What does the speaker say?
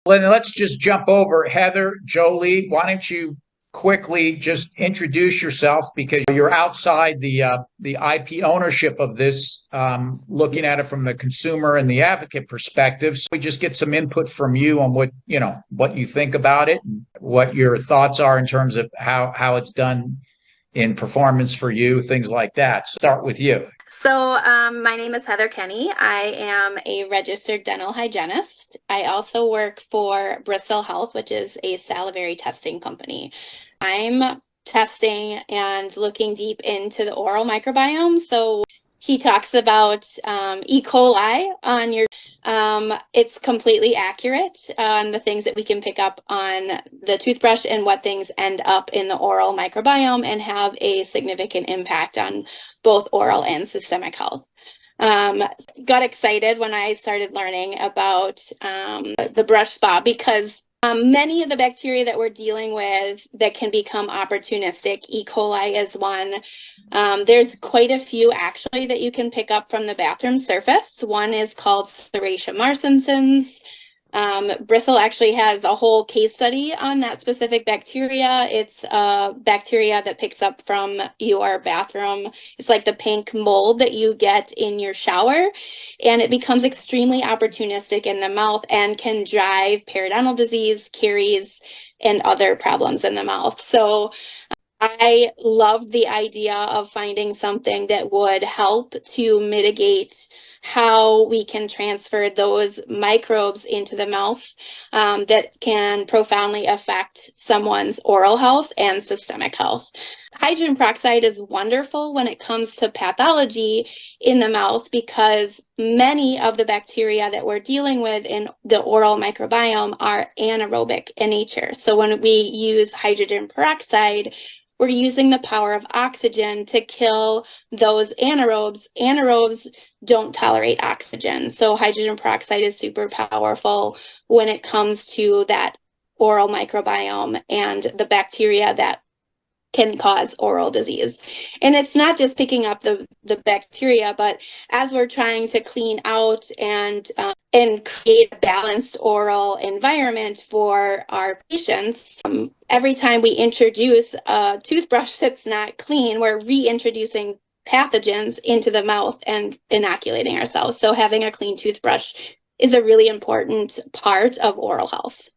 Well, then let's just jump over. Heather, Jolie, why don't you quickly just introduce yourself because you're outside the IP ownership of this, looking at it from the consumer and the advocate perspective. So we just get some input from you on what you think about it, and what your thoughts are in terms of how it's done in performance for you, things like that. So start with you. So, my name is Heather Kenney. I am a registered dental hygienist. I also work for Bristol Health, which is a salivary testing company. I'm testing and looking deep into the oral microbiome. So, he talks about E. coli on your. It's completely accurate on the things that we can pick up on the toothbrush and what things end up in the oral microbiome and have a significant impact on both oral and systemic health. Got excited when I started learning about the BrushSpa because many of the bacteria that we're dealing with that can become opportunistic, E. coli is one. There's quite a few actually that you can pick up from the bathroom surface. One is called Serratia marcescens. Bristol actually has a whole case study on that specific bacteria. It's a bacteria that picks up from your bathroom. It's like the pink mold that you get in your shower, and it becomes extremely opportunistic in the mouth and can drive periodontal disease, caries, and other problems in the mouth. So I loved the idea of finding something that would help to mitigate how we can transfer those microbes into the mouth that can profoundly affect someone's oral health and systemic health. Hydrogen peroxide is wonderful when it comes to pathology in the mouth because many of the bacteria that we're dealing with in the oral microbiome are anaerobic in nature. So when we use hydrogen peroxide, we're using the power of oxygen to kill those anaerobes. Anaerobes don't tolerate oxygen. So hydrogen peroxide is super powerful when it comes to that oral microbiome and the bacteria that can cause oral disease. And it's not just picking up the bacteria, but as we're trying to clean out and create a balanced oral environment for our patients, every time we introduce a toothbrush that's not clean, we're reintroducing pathogens into the mouth and inoculating ourselves. So having a clean toothbrush is a really important part of oral health.